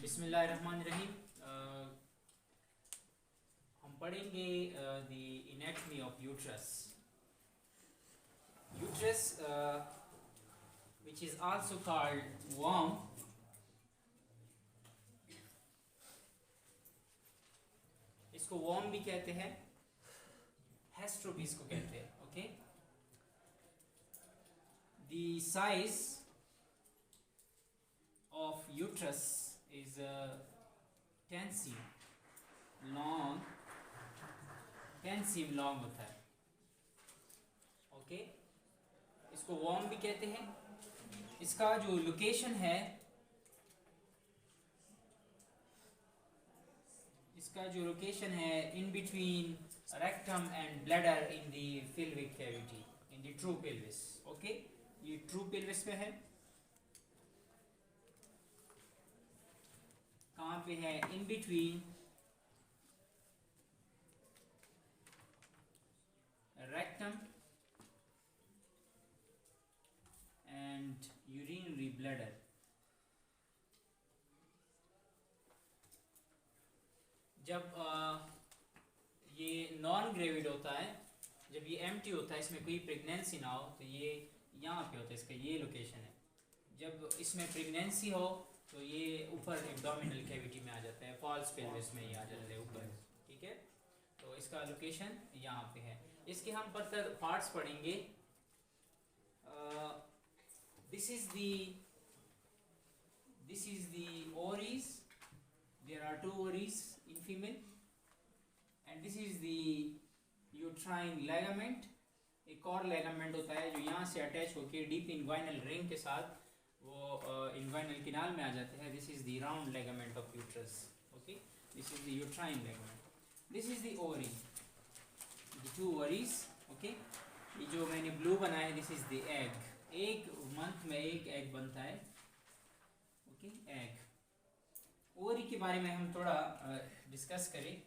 बिस्मिल्लाहिर्रहमानिर्रहीम। हम पढ़ेंगे the anatomy of uterus. Uterus which is also called worm, इसको worm भी कहते हैं, हेस्ट्रो भी इसको कहते हैं। Okay, the size of uterus is 10 cm long, 10 cm long होता है। ओके, इसको worm भी कहते हैं। इसका जो लोकेशन है, in between rectum and bladder in the pelvic cavity, in the true pelvis। Okay, ये ट्रू pelvis में है। कहाँ पे है? In between rectum and urinary bladder. जब ये नॉन ग्रेविड होता है, जब ये एम्प्टी होता है, इसमें कोई प्रेगनेंसी ना हो, तो ये यहाँ पे होता है, इसका ये लोकेशन है। जब इसमें प्रेगनेंसी हो तो ये ऊपर एब्डोमिनल कैविटी में आ जाता है, फॉल्स पेल्विस में ये आ जाता है ऊपर। ठीक है, तो इसका लोकेशन यहाँ पे है। इसके हम फर्दर पार्ट्स पढ़ेंगे। This is the ovaries. There are two ovaries in female, and this is the uterine ligament. एक और ligament होता है जो यहाँ से अटैच होके डीप inguinal ring के साथ वो inguinal canal में आ जाते हैं। This is the round ligament of uterus. Okay, this is the uterine ligament. This is the ovary, the two ovaries. Okay, ये जो मैंने blue बनाया है, this is the egg. एक month में एक egg बनता है। Okay, egg. ओवरी के बारे में हम थोड़ा डिस्कस करें।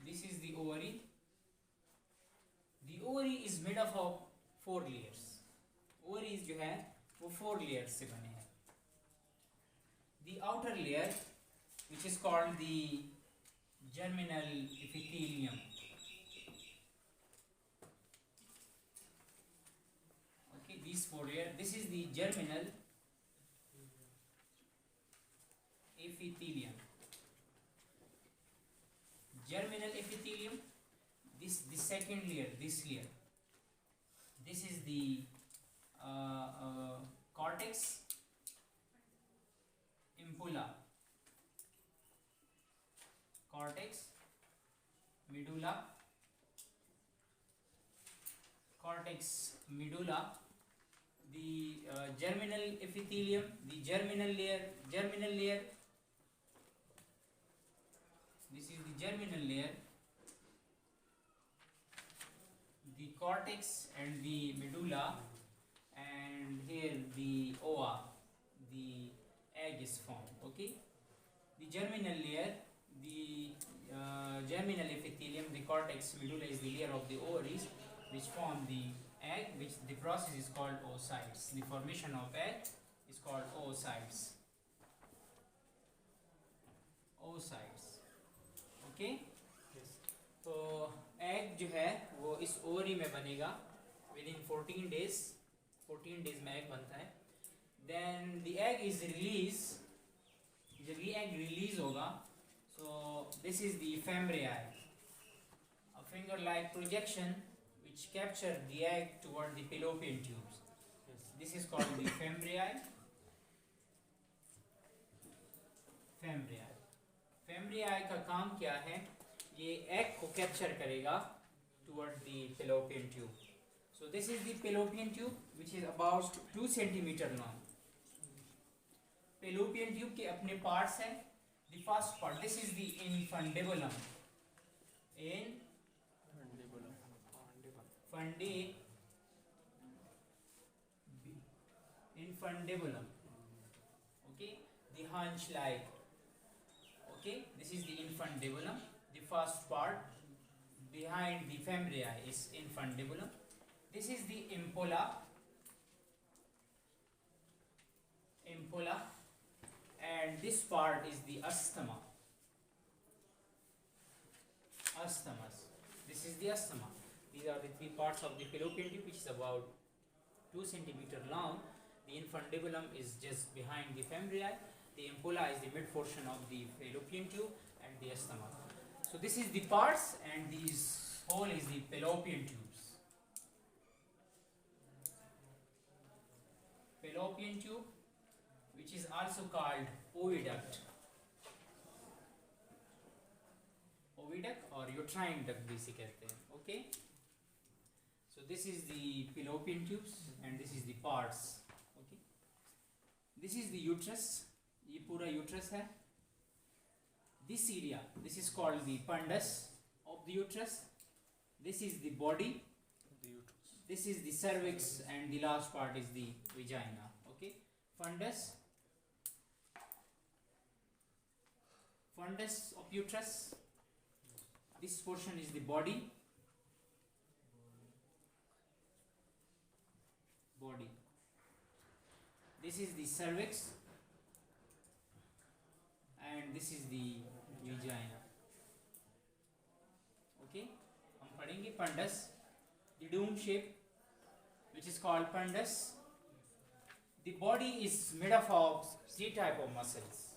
This is the ovary. The ovary is made up of 4 layers. Ovaries जो है वो 4 लेयर्स से बने हैं। The outer layer which is called the germinal epithelium. Okay, these 4 layers. This is the germinal epithelium. Germinal epithelium. The second layer, this layer. This is the cortex, ampulla, cortex, medulla, cortex, medulla. The germinal epithelium, the germinal layer. This is the germinal layer, the cortex and the medulla, and here the ova, the egg is formed. Okay, the germinal layer, the germinal epithelium, the cortex, medulla is the layer of the ovaries which form the egg, which the process is called oocytes. The formation of egg is called oocytes. Oocytes. Okay, तो egg जो है वो इस ovary में बनेगा within 14 days. 14 days में egg बनता है। Then the egg is release. जब ये एग रिलीज होगा, so this is the fimbriae, a finger like projection which capture the egg toward the fallopian tubes. This is called the fembriae. फेम्ब्रियाई का काम क्या है? ये एग को कैप्चर करेगा toward the fallopian tube. So this is the fallopian tube which is about 2 centimeter long. fallopian tube के अपने parts हैं। The first part, this is the infundibulum. Infundibulum. Okay, the hunch like. Okay, this is the infundibulum. The first part behind the fembriae is infundibulum. This is the ampulla. and this part is the asthma. Asthemas. This is the asthma. These are the three parts of the fallopian tube, which is about 2 centimeter long. The infundibulum is just behind the femori. The ampulla is the mid portion of the fallopian tube, and the asthma. So this is the parts, and this whole is the fallopian tubes. Fallopian tube, which is also called oviduct. Oviduct or uterine duct भी इसे कहते हैं. Okay. So this is the fallopian tubes and this is the parts. Okay. This is the uterus. ये पूरा uterus है. This area, this is called the fundus of the uterus. This is the body. This is the cervix, and the last part is the vagina. Okay. Fundus of uterus. This portion is the body. This is the cervix, and this is the vagina. Okay, हम पढ़ेंगे fundus, the dome shape, which is called fundus. The body is made up of 3 types of muscles.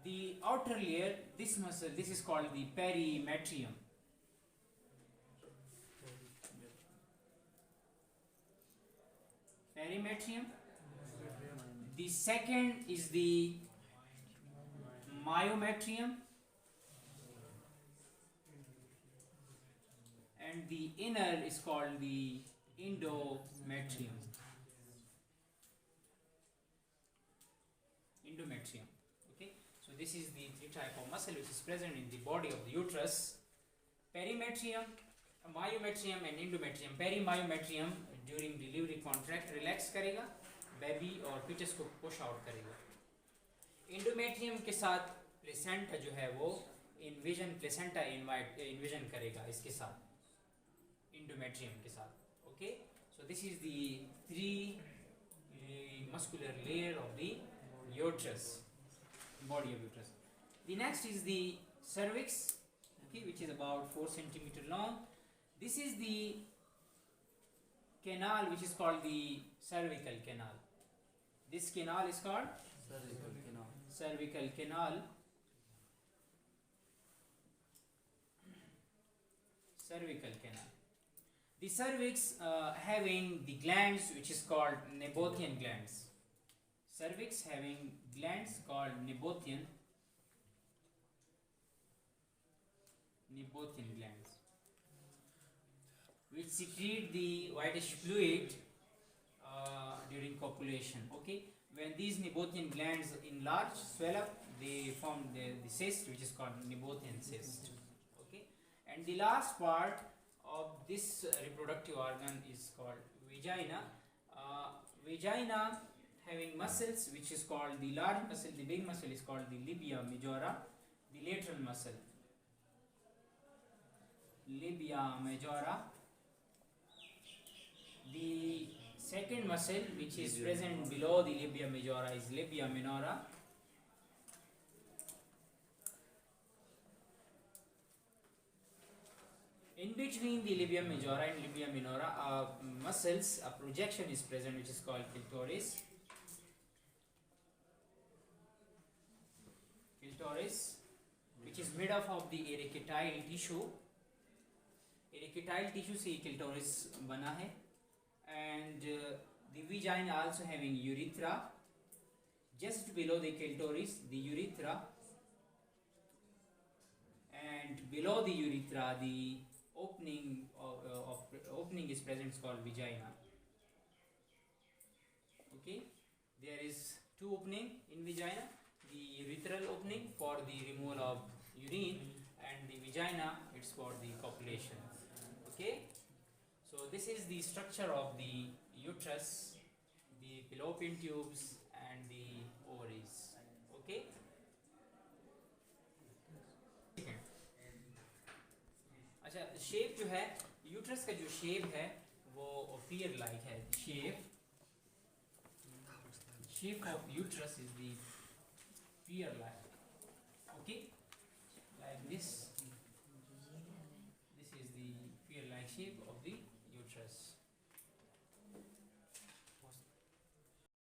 The outer layer, this muscle, this is called the perimetrium. The second is the myometrium, and the inner is called the endometrium. Okay, so this is the 3 type of muscle which is present in the body of the uterus. Perimetrium, myometrium and endometrium. Perimyometrium during delivery contract relax करेगा, baby और fetus को push out करेगा. Endometrium के साथ placenta जो है वो placenta invasion करेगा इसके साथ, endometrium के साथ. Okay, so this is the 3 muscular layer of the uterus, body of uterus. The next is the cervix, okay, which is about 4 centimeter long. This is the canal which is called the cervical canal. This canal is called cervical canal. The cervix having the glands which is called Nabothian glands. Cervix having glands called Nabothian glands, which secrete the whitish fluid during copulation. Okay, when these Nabothian glands enlarge, swell up, they form the cyst, which is called Nabothian cyst. Okay, and the last part of this reproductive organ is called vagina. Vagina having muscles which is called the large muscle, the big muscle is called the labia majora, the lateral muscle labia majora. The second muscle which is present below the labia majora is labia minora. In between the labia majora and labia minora, muscles, a projection is present which is called clitoris. Which is made up of the erectile tissue. Erectile tissue से clitoris बना है, and the vagina also having urethra. Just below the clitoris, the urethra, and below the urethra, the opening opening is present, is called vagina. Okay, there is 2 opening in vagina. The urethral opening for the removal of urine, and the vagina, it's for the copulation. Okay, so this is the structure of the uterus, the fallopian tubes and the ovaries. Okay, अच्छा, shape जो है uterus का, जो shape है वो fear like है. shape of uterus is the pear like. Okay, like this. This is the pear like shape.